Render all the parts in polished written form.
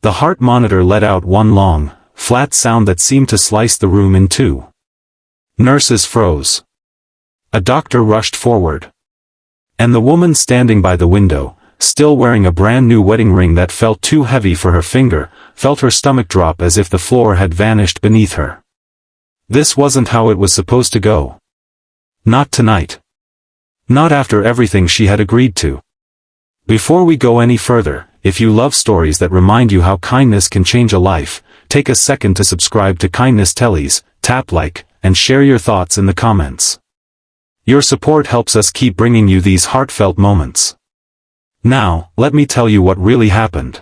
The heart monitor let out one long, flat sound that seemed to slice the room in two. Nurses froze. A doctor rushed forward. And the woman standing by the window, still wearing a brand new wedding ring that felt too heavy for her finger, felt her stomach drop as if the floor had vanished beneath her. This wasn't how it was supposed to go. Not tonight. Not after everything she had agreed to. Before we go any further, if you love stories that remind you how kindness can change a life, take a second to subscribe to Kindness Tellies, tap like, and share your thoughts in the comments. Your support helps us keep bringing you these heartfelt moments. Now, let me tell you what really happened.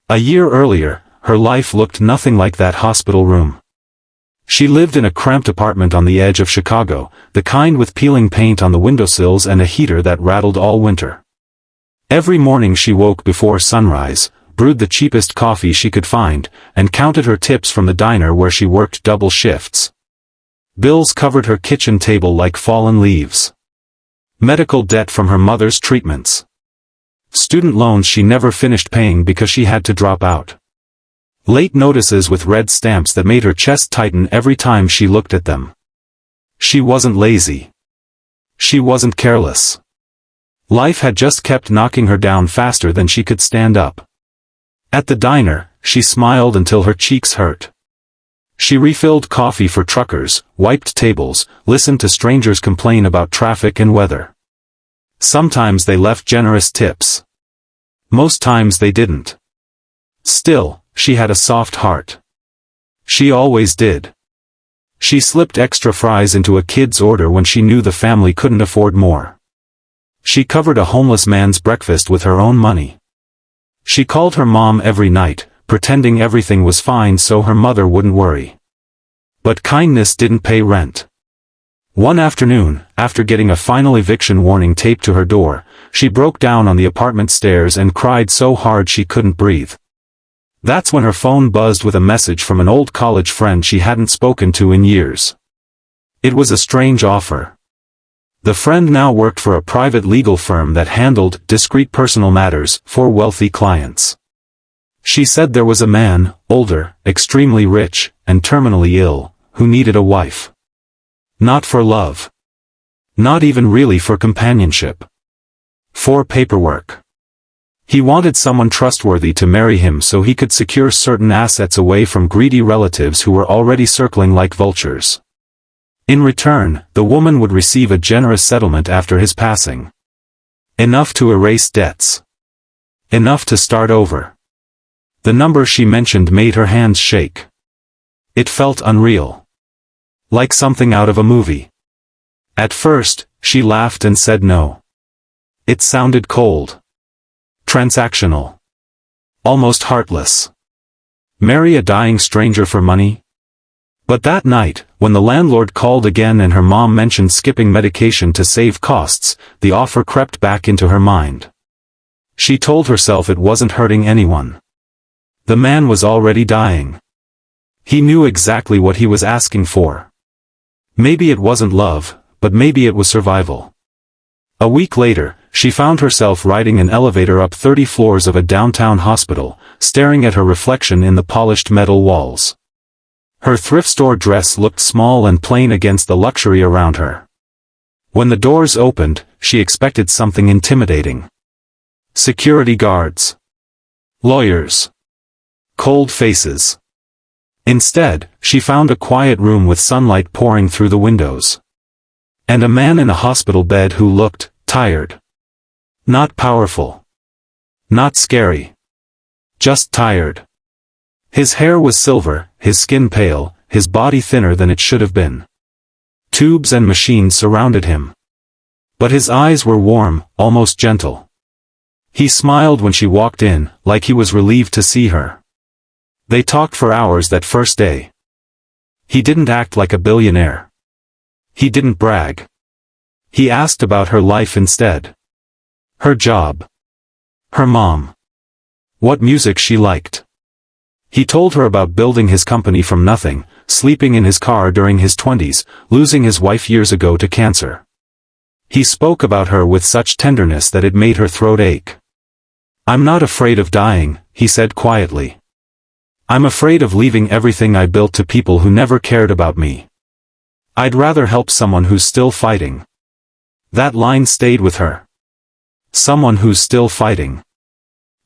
A year earlier, her life looked nothing like that hospital room. She lived in a cramped apartment on the edge of Chicago, the kind with peeling paint on the windowsills and a heater that rattled all winter. Every morning she woke before sunrise, brewed the cheapest coffee she could find, and counted her tips from the diner where she worked double shifts. Bills covered her kitchen table like fallen leaves. Medical debt from her mother's treatments. Student loans she never finished paying because she had to drop out. Late notices with red stamps that made her chest tighten every time she looked at them. She wasn't lazy. She wasn't careless. Life had just kept knocking her down faster than she could stand up. At the diner, she smiled until her cheeks hurt. She refilled coffee for truckers, wiped tables, listened to strangers complain about traffic and weather. Sometimes they left generous tips. Most times they didn't. Still, she had a soft heart. She always did. She slipped extra fries into a kid's order when she knew the family couldn't afford more. She covered a homeless man's breakfast with her own money. She called her mom every night, pretending everything was fine so her mother wouldn't worry. But kindness didn't pay rent. One afternoon, after getting a final eviction warning taped to her door, she broke down on the apartment stairs and cried so hard she couldn't breathe. That's when her phone buzzed with a message from an old college friend she hadn't spoken to in years. It was a strange offer. The friend now worked for a private legal firm that handled discreet personal matters for wealthy clients. She said there was a man, older, extremely rich, and terminally ill, who needed a wife. Not for love. Not even really for companionship. For paperwork. He wanted someone trustworthy to marry him so he could secure certain assets away from greedy relatives who were already circling like vultures. In return, the woman would receive a generous settlement after his passing. Enough to erase debts. Enough to start over. The number she mentioned made her hands shake. It felt unreal. Like something out of a movie. At first, she laughed and said no. It sounded cold. Transactional. Almost heartless. Marry a dying stranger for money? But that night, when the landlord called again and her mom mentioned skipping medication to save costs, the offer crept back into her mind. She told herself it wasn't hurting anyone. The man was already dying. He knew exactly what he was asking for. Maybe it wasn't love, but maybe it was survival. A week later, she found herself riding an elevator up 30 floors of a downtown hospital, staring at her reflection in the polished metal walls. Her thrift store dress looked small and plain against the luxury around her. When the doors opened, she expected something intimidating. Security guards. Lawyers. Cold faces. Instead, she found a quiet room with sunlight pouring through the windows. And a man in a hospital bed who looked tired. Not powerful. Not scary. Just tired. His hair was silver, his skin pale, his body thinner than it should have been. Tubes and machines surrounded him. But his eyes were warm, almost gentle. He smiled when she walked in, like he was relieved to see her. They talked for hours that first day. He didn't act like a billionaire. He didn't brag. He asked about her life instead. Her job. Her mom. What music she liked. He told her about building his company from nothing, sleeping in his car during his 20s, losing his wife years ago to cancer. He spoke about her with such tenderness that it made her throat ache. "I'm not afraid of dying," he said quietly. I'm afraid of leaving everything I built to people who never cared about me. I'd rather help someone who's still fighting. That line stayed with her. Someone who's still fighting.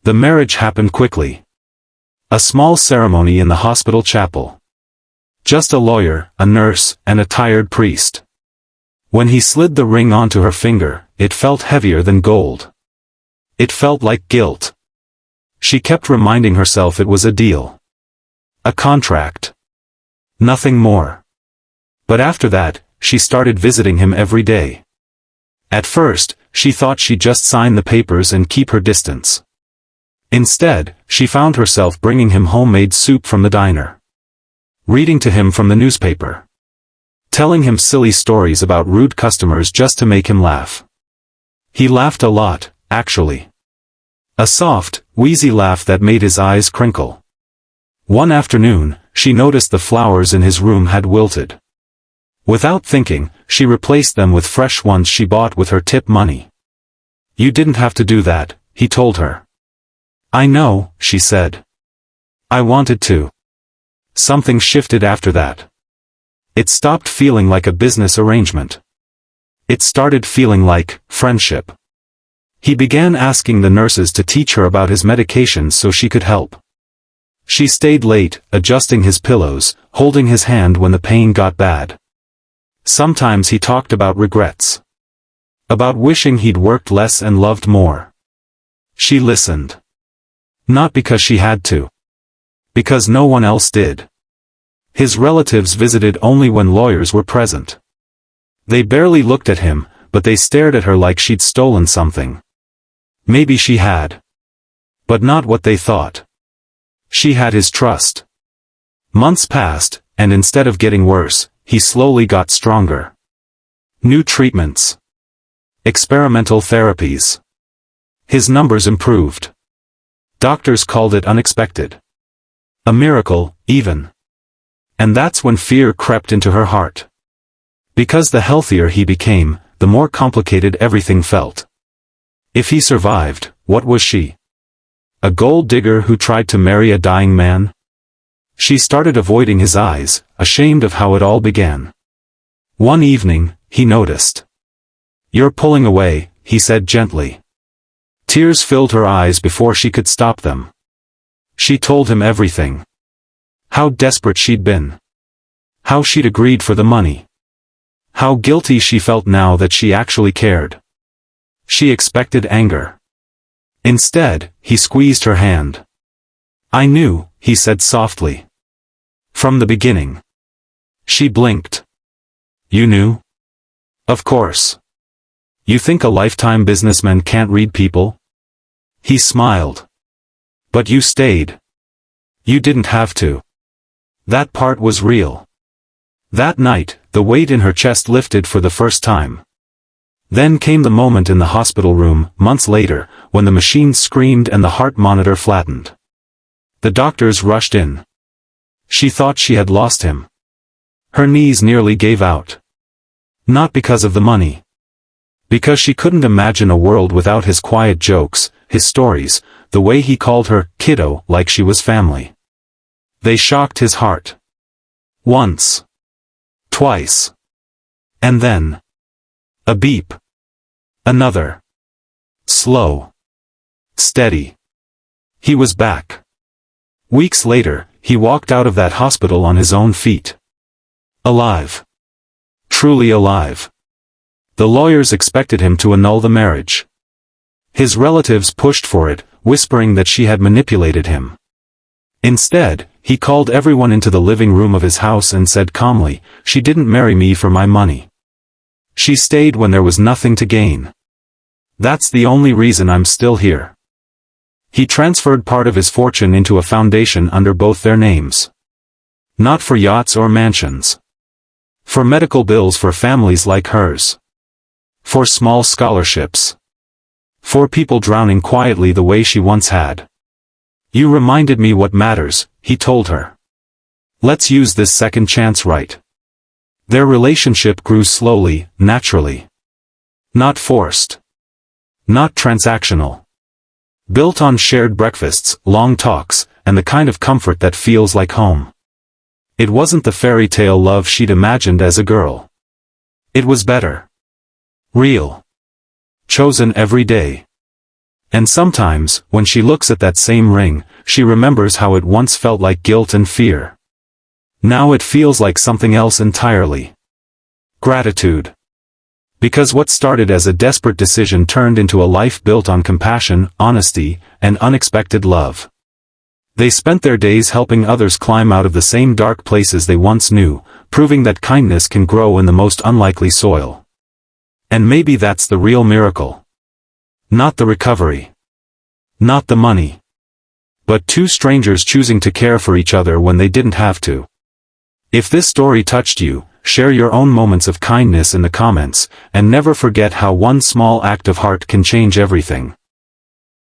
The marriage happened quickly. A small ceremony in the hospital chapel. Just a lawyer, a nurse, and a tired priest. When he slid the ring onto her finger, it felt heavier than gold. It felt like guilt. She kept reminding herself it was a deal. A contract. Nothing more. But after that, she started visiting him every day. At first, she thought she'd just sign the papers and keep her distance. Instead, she found herself bringing him homemade soup from the diner. Reading to him from the newspaper. Telling him silly stories about rude customers just to make him laugh. He laughed a lot, actually. A soft, wheezy laugh that made his eyes crinkle. One afternoon, she noticed the flowers in his room had wilted. Without thinking, she replaced them with fresh ones she bought with her tip money. You didn't have to do that, he told her. I know, she said. I wanted to. Something shifted after that. It stopped feeling like a business arrangement. It started feeling like friendship. He began asking the nurses to teach her about his medications so she could help. She stayed late, adjusting his pillows, holding his hand when the pain got bad. Sometimes he talked about regrets. About wishing he'd worked less and loved more. She listened. Not because she had to. Because no one else did. His relatives visited only when lawyers were present. They barely looked at him, but they stared at her like she'd stolen something. Maybe she had. But not what they thought. She had his trust. Months passed, and instead of getting worse, he slowly got stronger. New treatments. Experimental therapies. His numbers improved. Doctors called it unexpected. A miracle, even. And that's when fear crept into her heart. Because the healthier he became, the more complicated everything felt. If he survived, what was she? A gold digger who tried to marry a dying man? She started avoiding his eyes, ashamed of how it all began. One evening, he noticed. You're pulling away, he said gently. Tears filled her eyes before she could stop them. She told him everything. How desperate she'd been. How she'd agreed for the money. How guilty she felt now that she actually cared. She expected anger. Instead, he squeezed her hand. I knew, he said softly. From the beginning. She blinked. You knew? Of course. You think a lifetime businessman can't read people? He smiled. But you stayed. You didn't have to. That part was real. That night, the weight in her chest lifted for the first time. Then came the moment in the hospital room, months later, when the machine screamed and the heart monitor flattened. The doctors rushed in. She thought she had lost him. Her knees nearly gave out. Not because of the money. Because she couldn't imagine a world without his quiet jokes, his stories, the way he called her, kiddo, like she was family. They shocked his heart. Once. Twice. And then. A beep. Another. Slow. Steady. He was back. Weeks later, he walked out of that hospital on his own feet. Alive. Truly alive. The lawyers expected him to annul the marriage. His relatives pushed for it, whispering that she had manipulated him. Instead, he called everyone into the living room of his house and said calmly, "She didn't marry me for my money. She stayed when there was nothing to gain. That's the only reason I'm still here." He transferred part of his fortune into a foundation under both their names. Not for yachts or mansions. For medical bills for families like hers. For small scholarships. For people drowning quietly the way she once had. You reminded me what matters, he told her. Let's use this second chance right. Their relationship grew slowly, naturally. Not forced. Not transactional. Built on shared breakfasts, long talks, and the kind of comfort that feels like home. It wasn't the fairy tale love she'd imagined as a girl. It was better. Real. Chosen every day. And sometimes, when she looks at that same ring, she remembers how it once felt like guilt and fear. Now it feels like something else entirely. Gratitude. Because what started as a desperate decision turned into a life built on compassion, honesty, and unexpected love. They spent their days helping others climb out of the same dark places they once knew, proving that kindness can grow in the most unlikely soil. And maybe that's the real miracle. Not the recovery. Not the money. But two strangers choosing to care for each other when they didn't have to. If this story touched you, share your own moments of kindness in the comments, and never forget how one small act of heart can change everything.